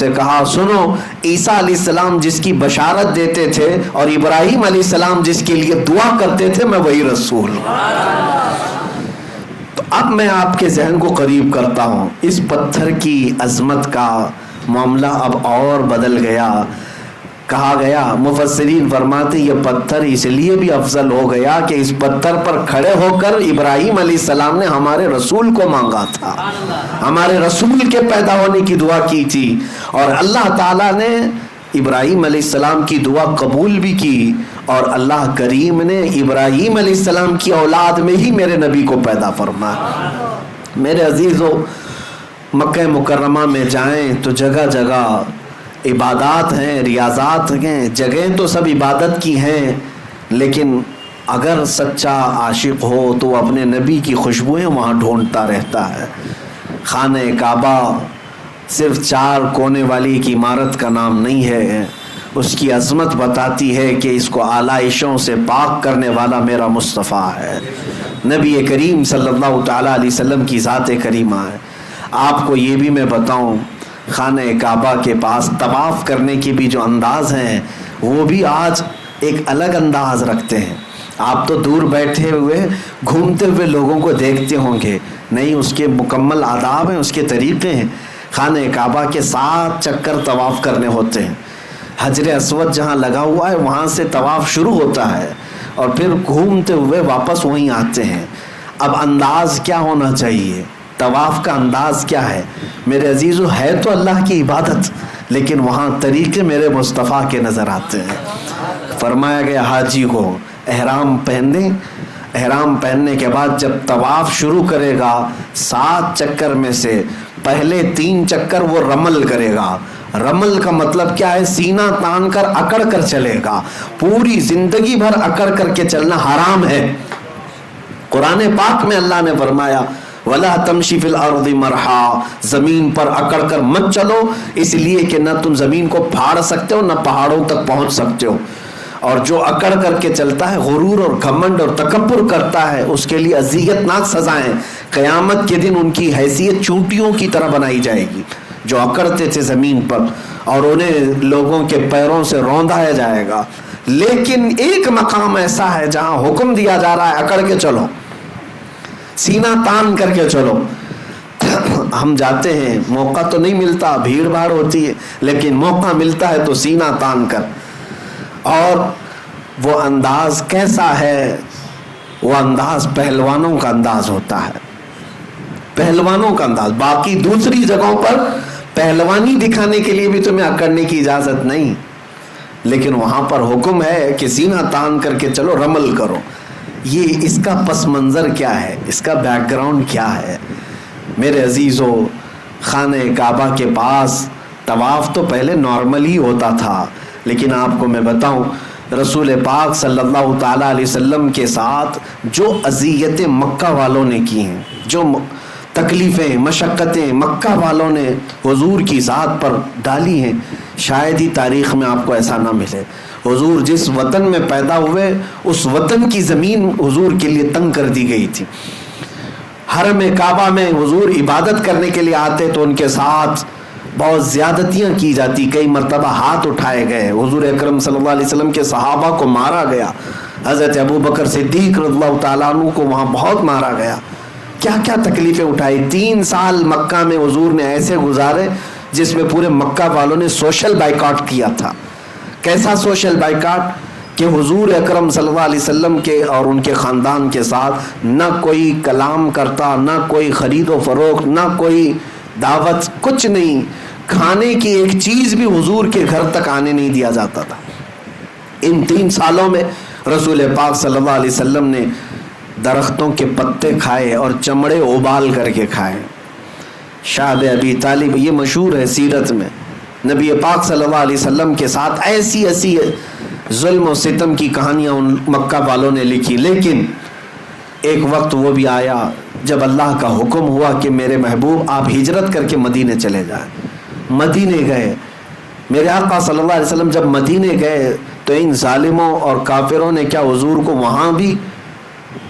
سے کہا سنو، عیسیٰ علیہ السلام جس کی بشارت دیتے تھے اور ابراہیم علیہ السلام جس کے لیے دعا کرتے تھے، میں وہی رسول ہوں۔ تو اب میں آپ کے ذہن کو قریب کرتا ہوں، اس پتھر کی عظمت کا معاملہ اب اور بدل گیا۔ کہا گیا، مفسرین فرماتے یہ پتھر اس لیے بھی افضل ہو گیا کہ اس پتھر پر کھڑے ہو کر ابراہیم علیہ السلام نے ہمارے رسول کو مانگا تھا، ہمارے رسول کے پیدا ہونے کی دعا کی تھی، اور اللہ تعالیٰ نے ابراہیم علیہ السلام کی دعا قبول بھی کی، اور اللہ کریم نے ابراہیم علیہ السلام کی اولاد میں ہی میرے نبی کو پیدا فرمایا۔ میرے عزیزو، مکہ مکرمہ میں جائیں تو جگہ جگہ عبادات ہیں، ریاضات ہیں، جگہیں تو سب عبادت کی ہیں، لیکن اگر سچا عاشق ہو تو وہ اپنے نبی کی خوشبوئیں وہاں ڈھونڈتا رہتا ہے۔ خانہ کعبہ صرف 4 کونے والی ایک عمارت کا نام نہیں ہے، اس کی عظمت بتاتی ہے کہ اس کو آلائشوں سے پاک کرنے والا میرا مصطفیٰ ہے، نبی کریم صلی اللہ تعالیٰ علیہ وسلم کی ذات کریمہ ہے۔ آپ کو یہ بھی میں بتاؤں، خانہ کعبہ کے پاس طواف کرنے کے بھی جو انداز ہیں وہ بھی آج ایک الگ انداز رکھتے ہیں۔ آپ تو دور بیٹھے ہوئے گھومتے ہوئے لوگوں کو دیکھتے ہوں گے، نہیں، اس کے مکمل آداب ہیں، اس کے طریقے ہیں۔ خانہ کعبہ کے 7 چکر طواف کرنے ہوتے ہیں، حجر اسود جہاں لگا ہوا ہے وہاں سے طواف شروع ہوتا ہے، اور پھر گھومتے ہوئے واپس وہیں آتے ہیں۔ اب انداز کیا ہونا چاہیے؟ طواف کا انداز کیا ہے؟ میرے عزیزو، ہے تو اللہ کی عبادت، لیکن وہاں طریقے میرے مصطفیٰ کے نظر آتے ہیں۔ فرمایا گیا حاجی کو احرام پہننے، احرام پہننے کے بعد جب طواف شروع کرے گا 7 چکر میں سے پہلے 3 چکر وہ رمل کرے گا۔ رمل کا مطلب کیا ہے؟ سینہ تان کر اکڑ کر چلے گا، پوری زندگی بھر اکڑ کر کے چلنا حرام ہے۔ قرآن پاک میں اللہ نے فرمایا وَلَا تَمْشِ فِي الْأَرْضِ مَرْحًا، زمین پر اکڑ کر مت چلو، اس لیے کہ نہ تم زمین کو پھاڑ سکتے ہو نہ پہاڑوں تک پہنچ سکتے ہو، اور جو اکڑ کر کے چلتا ہے، غرور اور گھمنڈ اور تکبر کرتا ہے، اس کے لیے اذیت ناک سزائیں قیامت کے دن ان کی حیثیت چونٹیوں کی طرح بنائی جائے گی۔ جو اکڑتے تھے زمین پر اور انہیں لوگوں کے پیروں سے روندایا جائے گا۔ لیکن ایک مقام ایسا ہے جہاں حکم دیا جا رہا ہے اکڑ کے چلو، سینہ تان کر کے چلو۔ ہم جاتے ہیں، موقع تو نہیں ملتا، بھیڑ بھاڑ ہوتی ہے، لیکن موقع ملتا ہے تو سینہ تان کر۔ اور وہ انداز کیسا ہے؟ وہ انداز پہلوانوں کا انداز ہوتا ہے، پہلوانوں کا انداز۔ باقی دوسری جگہوں پر پہلوانی دکھانے کے لیے بھی تمہیں اکڑنے کی اجازت نہیں، لیکن وہاں پر حکم ہے کہ سینہ تان کر کے چلو، رمل کرو۔ یہ اس کا پس منظر کیا ہے؟ اس کا بیک گراؤنڈ کیا ہے؟ میرے عزیزو، خانہ کعبہ کے پاس طواف تو پہلے نارمل ہی ہوتا تھا، لیکن آپ کو میں بتاؤں رسول پاک صلی اللہ تعالیٰ علیہ وسلم کے ساتھ جو اذیتیں مکہ والوں نے کی ہیں، جو تکلیفیں مشقتیں مکہ والوں نے حضور کی ذات پر ڈالی ہیں، شاید ہی تاریخ میں آپ کو ایسا نہ ملے۔ حضور جس وطن میں پیدا ہوئے اس وطن کی زمین حضور کے لیے تنگ کر دی گئی تھی۔ حرم کعبہ میں حضور عبادت کرنے کے لیے آتے تو ان کے ساتھ بہت زیادتیاں کی جاتی، کئی مرتبہ ہاتھ اٹھائے گئے، حضور اکرم صلی اللہ علیہ وسلم کے صحابہ کو مارا گیا، حضرت ابوبکر صدیق رضی اللہ تعالیٰ عنہ کو وہاں بہت مارا گیا۔ کیا کیا تکلیفیں اٹھائی۔ 3 سال مکہ میں حضور نے ایسے گزارے جس میں پورے مکہ والوں نے سوشل بائیکاٹ کیا تھا۔ کیسا سوشل بائیکاٹ؟ کہ حضور اکرم صلی اللہ علیہ وسلم کے اور ان کے خاندان کے ساتھ نہ کوئی کلام کرتا، نہ کوئی خرید و فروخت، نہ کوئی دعوت، کچھ نہیں۔ کھانے کی ایک چیز بھی حضور کے گھر تک آنے نہیں دیا جاتا تھا۔ ان 3 سالوں میں رسول پاک صلی اللہ علیہ وسلم نے درختوں کے پتے کھائے اور چمڑے ابال کر کے کھائے۔ شعب ابی طالب، یہ مشہور ہے سیرت میں، نبی پاک صلی اللہ علیہ وسلم کے ساتھ ایسی ایسی ظلم و ستم کی کہانیاں ان مکہ والوں نے لکھی۔ لیکن ایک وقت وہ بھی آیا جب اللہ کا حکم ہوا کہ میرے محبوب آپ ہجرت کر کے مدینے چلے جائیں۔ مدینے گئے۔ میرے آقا صلی اللہ علیہ وسلم جب مدینے گئے تو ان ظالموں اور کافروں نے کیا حضور کو وہاں بھی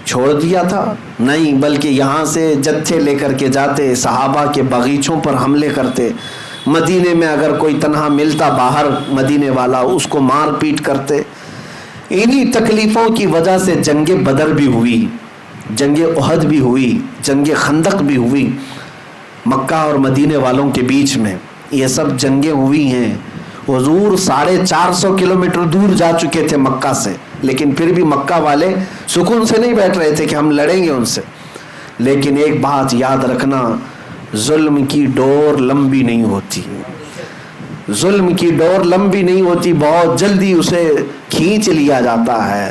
چھوڑ دیا تھا؟ نہیں، بلکہ یہاں سے جتھے لے کر کے جاتے، صحابہ کے باغیچوں پر حملے کرتے، مدینے میں اگر کوئی تنہا ملتا باہر مدینے والا اس کو مار پیٹ کرتے. انہی تکلیفوں کی وجہ سے جنگ بدر بھی ہوئی, جنگ احد بھی ہوئی, جنگ خندق بھی ہوئی. مکہ اور مدینے والوں کے بیچ میں یہ سب جنگیں ہوئی ہیں. حضور 450 کلومیٹر دور جا چکے تھے مکہ سے, لیکن پھر بھی مکہ والے سکون سے نہیں بیٹھ رہے تھے کہ ہم لڑیں گے ان سے. لیکن ایک بات یاد رکھنا, ظلم کی ڈور لمبی نہیں ہوتی, ظلم کی ڈور لمبی نہیں ہوتی, بہت جلدی اسے کھینچ لیا جاتا ہے.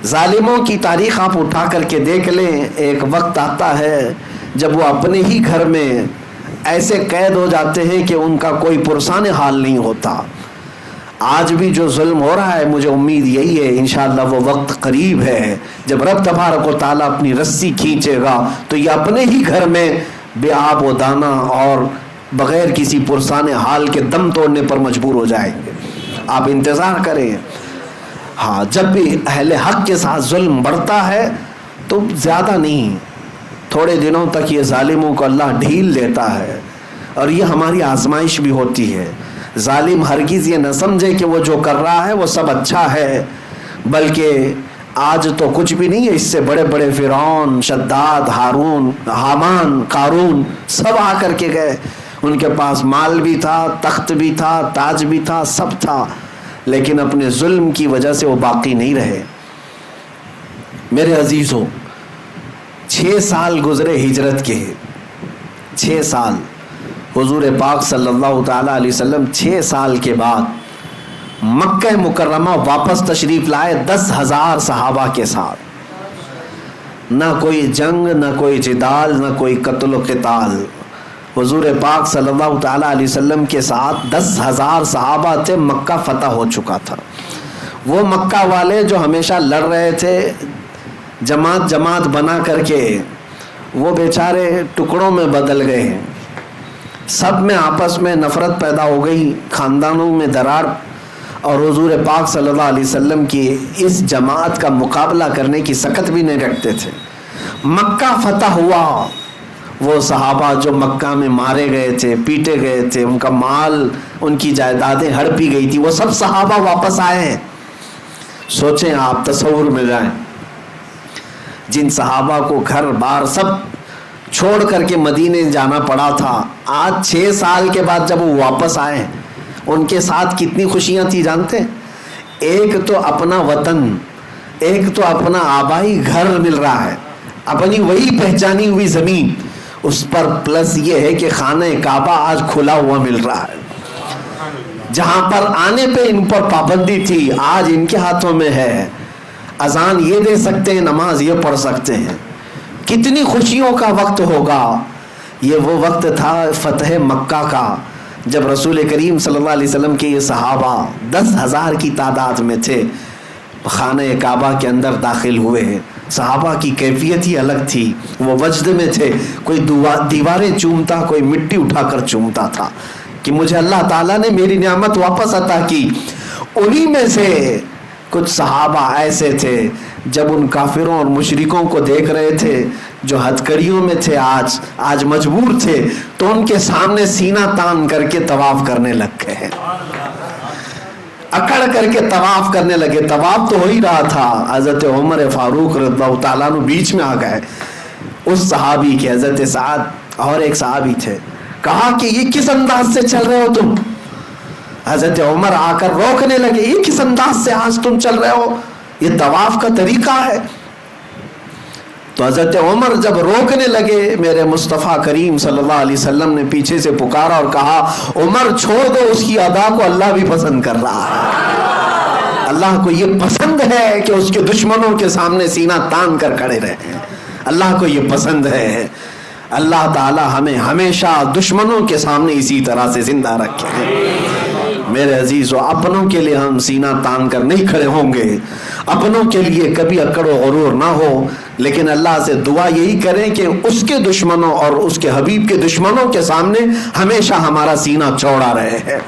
ظالموں کی تاریخ آپ اٹھا کر کے دیکھ لیں, ایک وقت آتا ہے جب وہ اپنے ہی گھر میں ایسے قید ہو جاتے ہیں کہ ان کا کوئی پرسان حال نہیں ہوتا. آج بھی جو ظلم ہو رہا ہے مجھے امید یہی ہے انشاءاللہ وہ وقت قریب ہے جب رب تبارک و تعالیٰ اپنی رسی کھینچے گا تو یہ اپنے ہی گھر میں بے آب و دانہ اور بغیر کسی پرسان حال کے دم توڑنے پر مجبور ہو جائیں گے. آپ انتظار کریں. ہاں, جب بھی اہل حق کے ساتھ ظلم بڑھتا ہے تو زیادہ نہیں, تھوڑے دنوں تک یہ ظالموں کو اللہ ڈھیل دیتا ہے, اور یہ ہماری آزمائش بھی ہوتی ہے. ظالم ہرگز یہ نہ سمجھے کہ وہ جو کر رہا ہے وہ سب اچھا ہے, بلکہ آج تو کچھ بھی نہیں ہے, اس سے بڑے بڑے فرعون, شداد, ہارون, حامان, قارون سب آ کر کے گئے. ان کے پاس مال بھی تھا, تخت بھی تھا, تاج بھی تھا, سب تھا, لیکن اپنے ظلم کی وجہ سے وہ باقی نہیں رہے. میرے عزیزو, 6 سال گزرے ہجرت کے, 6 سال. حضور پاک صلی اللہ تعالیٰ علیہ وسلم 6 سال کے بعد مکہ مکرمہ واپس تشریف لائے 10,000 صحابہ کے ساتھ. نہ کوئی جنگ, نہ کوئی جدال, نہ کوئی قتل و قتال. حضور پاک صلی اللہ تعالیٰ علیہ وسلم کے ساتھ 10,000 صحابہ تھے. مکہ فتح ہو چکا تھا. وہ مکہ والے جو ہمیشہ لڑ رہے تھے جماعت جماعت بنا کر کے, وہ بیچارے ٹکڑوں میں بدل گئے. سب میں آپس میں نفرت پیدا ہو گئی, خاندانوں میں دراڑ, اور حضور پاک صلی اللہ علیہ وسلم کی اس جماعت کا مقابلہ کرنے کی سکت بھی نہیں رکھتے تھے. مکہ فتح ہوا. وہ صحابہ جو مکہ میں مارے گئے تھے, پیٹے گئے تھے, ان کا مال, ان کی جائیدادیں ہڑپی گئی تھی, وہ سب صحابہ واپس آئے ہیں. سوچیں آپ, تصور میں جائیں, جن صحابہ کو گھر بار سب چھوڑ کر کے مدینے جانا پڑا تھا, آج 6 سال کے بعد جب وہ واپس آئے ان کے ساتھ کتنی خوشیاں تھی جانتے ہیں. ایک تو اپنا وطن, ایک تو اپنا آبائی گھر مل رہا ہے, اپنی وہی پہچانی ہوئی زمین, اس پر پلس یہ ہے کہ خانہ کعبہ آج کھلا ہوا مل رہا ہے. جہاں پر آنے پہ ان پر پابندی تھی آج ان کے ہاتھوں میں ہے. اذان یہ دے سکتے ہیں, نماز یہ پڑھ سکتے ہیں. کتنی خوشیوں کا وقت ہوگا. یہ وہ وقت تھا فتح مکہ کا جب رسول کریم صلی اللہ علیہ وسلم کے یہ صحابہ 10,000 کی تعداد میں تھے, خانہ کعبہ کے اندر داخل ہوئے. صحابہ کی کیفیت ہی الگ تھی. وہ وجد میں تھے, کوئی دیواریں چومتا, کوئی مٹی اٹھا کر چومتا تھا کہ مجھے اللہ تعالیٰ نے میری نعمت واپس عطا کی. انہی میں سے کچھ صحابہ ایسے تھے جب ان کافروں اور مشرکوں کو دیکھ رہے تھے جو ہتھکڑیوں میں تھے, آج مجبور تھے, تو ان کے سامنے سینہ تان کر کے طواف کرنے لگ گئے, اکڑ کر کے طواف کرنے لگے. طواف تو ہو ہی رہا تھا, حضرت عمر فاروق رضی اللہ تعالیٰ عنہ بیچ میں آ گئے. اس صحابی کے, حضرت سعد اور ایک صحابی تھے, کہا کہ یہ کس انداز سے چل رہے ہو تم. حضرت عمر آ کر روکنے لگے, یہ کس انداز سے آج تم چل رہے ہو, یہ طواف کا طریقہ ہے. تو حضرت عمر جب روکنے لگے, میرے مصطفیٰ کریم صلی اللہ علیہ وسلم نے پیچھے سے پکارا اور کہا, عمر چھوڑ دو, اس کی ادا کو اللہ بھی پسند کر رہا ہے. اللہ کو یہ پسند ہے کہ اس کے دشمنوں کے سامنے سینہ تان کر کھڑے رہیں. اللہ کو یہ پسند ہے. اللہ تعالی ہمیں ہمیشہ دشمنوں کے سامنے اسی طرح سے زندہ رکھے. میرے عزیزو, اپنوں کے لیے ہم سینہ تان کر نہیں کھڑے ہوں گے, اپنوں کے لیے کبھی اکڑ و غرور نہ ہو, لیکن اللہ سے دعا یہی کریں کہ اس کے دشمنوں اور اس کے حبیب کے دشمنوں کے سامنے ہمیشہ ہمارا سینہ چوڑا رہے,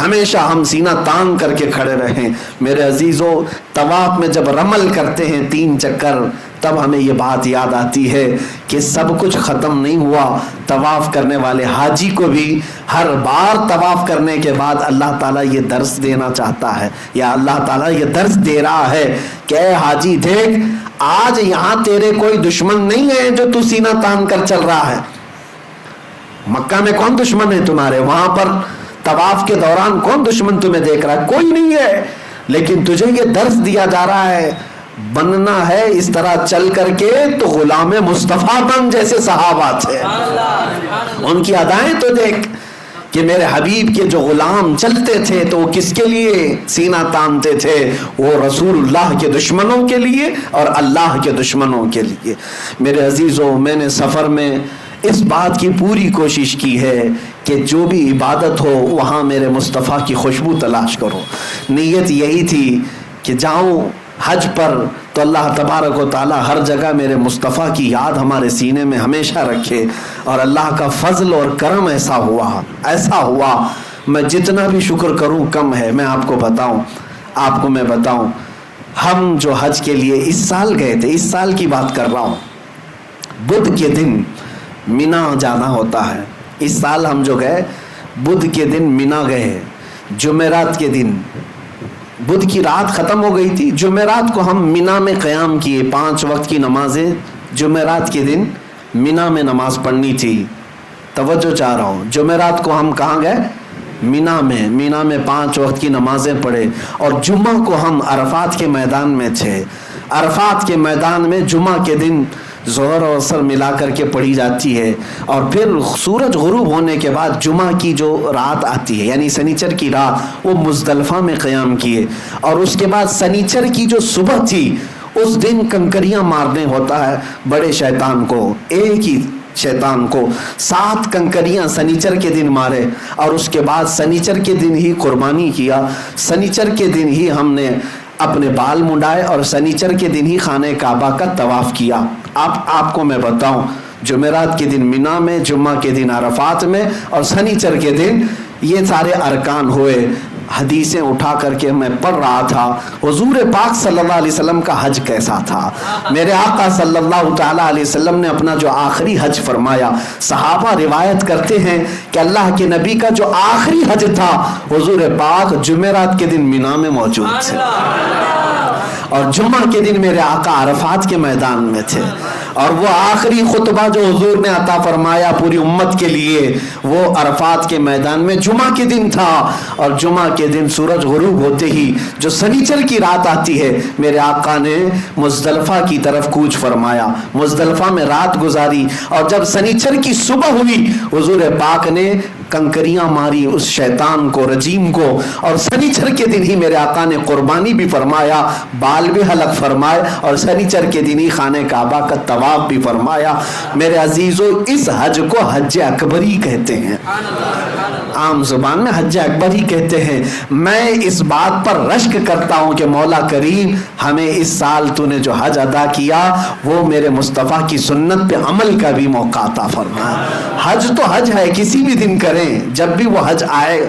ہمیشہ ہم سینہ تان کر کے کھڑے رہیں. میرے عزیزو, طواف میں جب رمل کرتے ہیں 3 چکر, تب ہمیں یہ بات یاد آتی ہے کہ سب کچھ ختم نہیں ہوا. طواف کرنے والے حاجی کو بھی ہر بار طواف کرنے کے بعد اللہ تعالیٰ یہ درس دینا چاہتا ہے, یا اللہ تعالیٰ یہ درس دے رہا ہے کہ اے حاجی دیکھ, آج یہاں تیرے کوئی دشمن نہیں ہے جو تو سینہ تان کر چل رہا ہے. مکہ میں کون دشمن ہے تمہارے؟ وہاں پر طواف کے دوران کون دشمن تمہیں دیکھ رہا ہے؟ کوئی نہیں ہے. لیکن تجھے یہ درس دیا جا رہا ہے, بننا ہے اس طرح چل کر کے تو غلام مصطفیٰ بن جیسے صحابہ تھے. ان کی ادائیں تو دیکھ کہ میرے حبیب کے جو غلام چلتے تھے تو وہ کس کے لیے سینہ تانتے تھے؟ وہ رسول اللہ کے دشمنوں کے لیے اور اللہ کے دشمنوں کے لیے. میرے عزیزوں, میں نے سفر میں اس بات کی پوری کوشش کی ہے کہ جو بھی عبادت ہو وہاں میرے مصطفیٰ کی خوشبو تلاش کرو. نیت یہی تھی کہ جاؤں حج پر تو اللہ تبارک و تعالی ہر جگہ میرے مصطفیٰ کی یاد ہمارے سینے میں ہمیشہ رکھے. اور اللہ کا فضل اور کرم ایسا ہوا میں جتنا بھی شکر کروں کم ہے. میں آپ کو بتاؤں, ہم جو حج کے لیے اس سال گئے تھے, اس سال کی بات کر رہا ہوں, بدھ کے دن مینا جانا ہوتا ہے. اس سال ہم جو گئے بدھ کے دن مینا گئے. جمعرات کے دن, بدھ کی رات ختم ہو گئی تھی, جمعرات کو ہم مینا میں قیام کیے. 5 وقت کی نمازیں جمعرات کے دن مینا میں نماز پڑھنی تھی. توجہ چاہ رہا ہوں, جمعرات کو ہم کہاں گئے؟ مینا میں 5 وقت کی نمازیں پڑھے. اور جمعہ کو ہم عرفات کے میدان میں تھے. عرفات کے میدان میں جمعہ کے دن ظہر اور عصر ملا کر کے پڑھی جاتی ہے. اور پھر سورج غروب ہونے کے بعد جمعہ کی جو رات آتی ہے یعنی سنیچر کی رات, وہ مزدلفہ میں قیام کیے. اور اس کے بعد سنیچر کی جو صبح تھی اس دن کنکریاں مارنے ہوتا ہے بڑے شیطان کو, ایک ہی شیطان کو 7 کنکریاں سنیچر کے دن مارے. اور اس کے بعد سنیچر کے دن ہی قربانی کیا. سنیچر کے دن ہی ہم نے اپنے بال منڈائے اور سنیچر کے دن ہی خانہ کعبہ کا طواف کیا. آپ کو میں بتاؤں, جمعرات کے دن مینا میں, جمعہ کے دن عرفات میں, اور سنیچر کے دن یہ سارے ارکان ہوئے. حدیثیں اٹھا کر کے میں پڑھ رہا تھا حضور پاک صلی اللہ علیہ وسلم کا حج کیسا تھا. میرے آقا صلی اللہ تعالیٰ علیہ وسلم نے اپنا جو آخری حج فرمایا, صحابہ روایت کرتے ہیں کہ اللہ کے نبی کا جو آخری حج تھا حضور پاک جمعرات کے دن مینا میں موجود تھے, اور جمعہ کے دن میرے آقا عرفات کے میدان میں تھے. اور وہ آخری خطبہ جو حضور نے عطا فرمایا پوری امت کے لیے وہ عرفات کے میدان میں جمعہ کے دن تھا. اور جمعہ کے دن سورج غروب ہوتے ہی جو سنیچر کی رات آتی ہے, میرے آقا نے مزدلفہ کی طرف کوچ فرمایا, مزدلفہ میں رات گزاری. اور جب سنیچر کی صبح ہوئی حضور پاک نے کنکریاں ماری اس شیطان کو, رجیم کو. اور سنیچر کے دن ہی میرے آقا نے قربانی بھی فرمایا, بال بھی حلق فرمائے, اور سنیچر کے دن ہی خانہ کعبہ کا طواف بھی فرمایا. میرے عزیزو, اس حج کو حج اکبری کہتے ہیں, عام زبان میں حج اکبر ہی کہتے ہیں. میں اس بات پر رشک کرتا ہوں کہ مولا کریم ہمیں اس سال تو نے جو حج ادا کیا وہ میرے مصطفیٰ کی سنت پہ عمل کا بھی موقع عطا فرما. حج تو حج ہے, کسی بھی دن کریں, جب بھی وہ حج آئے,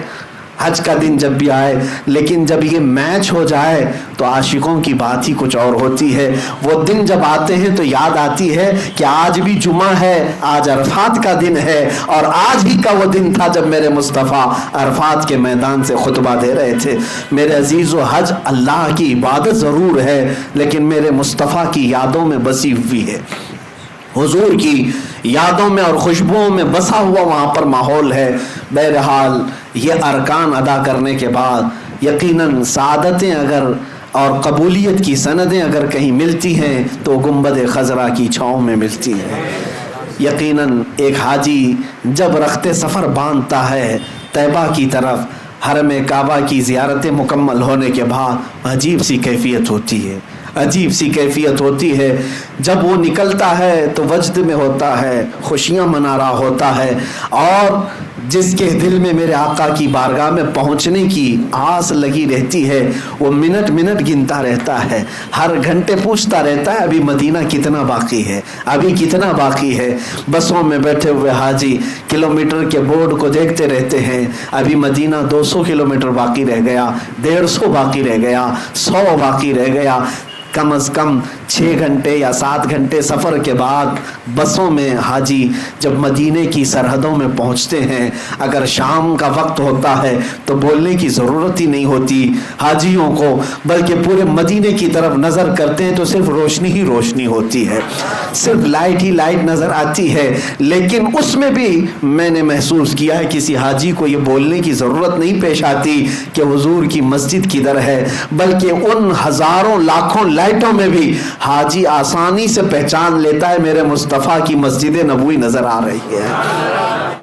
حج کا دن جب بھی آئے. لیکن جب یہ میچ ہو جائے تو عاشقوں کی بات ہی کچھ اور ہوتی ہے. وہ دن جب آتے ہیں تو یاد آتی ہے کہ آج بھی جمعہ ہے, آج عرفات کا دن ہے, اور آج ہی کا وہ دن تھا جب میرے مصطفیٰ عرفات کے میدان سے خطبہ دے رہے تھے. میرے عزیزو, حج اللہ کی عبادت ضرور ہے لیکن میرے مصطفیٰ کی یادوں میں بسی ہوئی ہے, حضور کی یادوں میں اور خوشبوؤں میں بسا ہوا وہاں پر ماحول ہے. بہرحال یہ ارکان ادا کرنے کے بعد یقیناً سعادتیں اگر اور قبولیت کی سندیں اگر کہیں ملتی ہیں تو گنبد خضرا کی چھاؤں میں ملتی ہیں. یقیناً ایک حاجی جب رخت سفر باندھتا ہے طیبہ کی طرف, حرم کعبہ کی زیارتیں مکمل ہونے کے بعد عجیب سی کیفیت ہوتی ہے, عجیب سی کیفیت ہوتی ہے. جب وہ نکلتا ہے تو وجد میں ہوتا ہے, خوشیاں منا رہا ہوتا ہے, اور جس کے دل میں میرے آقا کی بارگاہ میں پہنچنے کی آس لگی رہتی ہے وہ منٹ منٹ گنتا رہتا ہے, ہر گھنٹے پوچھتا رہتا ہے ابھی مدینہ کتنا باقی ہے, ابھی کتنا باقی ہے. بسوں میں بیٹھے ہوئے حاجی کلومیٹر کے بورڈ کو دیکھتے رہتے ہیں, ابھی مدینہ 200 کلومیٹر باقی رہ گیا, 150 باقی رہ گیا, 100 باقی رہ گیا, کم از کم 6 گھنٹے یا 7 گھنٹے سفر کے بعد بسوں میں حاجی جب مدینے کی سرحدوں میں پہنچتے ہیں، اگر شام کا وقت ہوتا ہے تو بولنے کی ضرورت ہی نہیں ہوتی حاجیوں کو، بلکہ پورے مدینے کی طرف نظر کرتے ہیں تو صرف روشنی ہی روشنی ہوتی ہے، صرف لائٹ ہی لائٹ نظر آتی ہے. لیکن اس میں بھی میں نے محسوس کیا ہے کسی حاجی کو یہ بولنے کی ضرورت نہیں پیش آتی کہ حضور کی مسجد کدھر ہے، بلکہ ان ہزاروں لاکھوں لائٹوں میں بھی حاجی آسانی سے پہچان لیتا ہے میرے مصطفیٰ کی مسجد نبوی نظر آ رہی ہے.